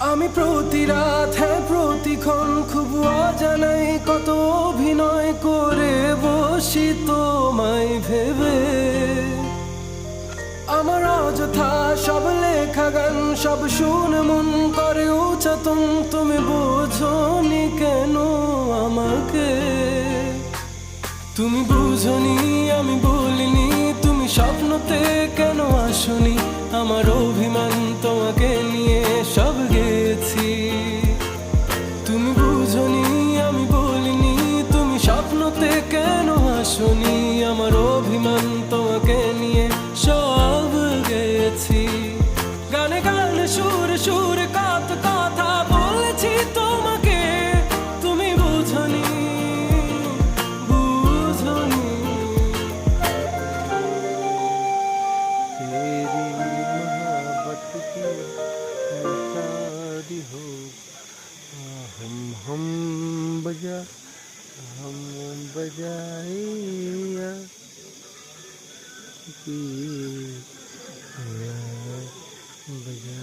আমি প্রতি রাত প্রতিক্ষণ খুব অজানাই কত অভিনয় করে বসি তোমায় ভেবে। আমার অযথা সব লেখা গান সব শুনে মন করে উচ্চাতন, তুমি বোঝনি কেন আমাকে? তুমি বুঝনি আমি বলিনি, তুমি স্বপ্নতে কেন আসনি? আমার অভিমান তোমাকে নিয়ে সব গেছি। তুমি বুঝনি আমি বলিনি, তুমি স্বপ্নতে কেন আসনি? আমার অভিমান তোমাকে নিয়ে সব গেছি। গানে গানে সুরে সুরে কত কথা বলেছি তোমাকে, তুমি বুঝনি বুঝনি। तेरी मोहब्बत की शादी हो, हम बजाइया की बजा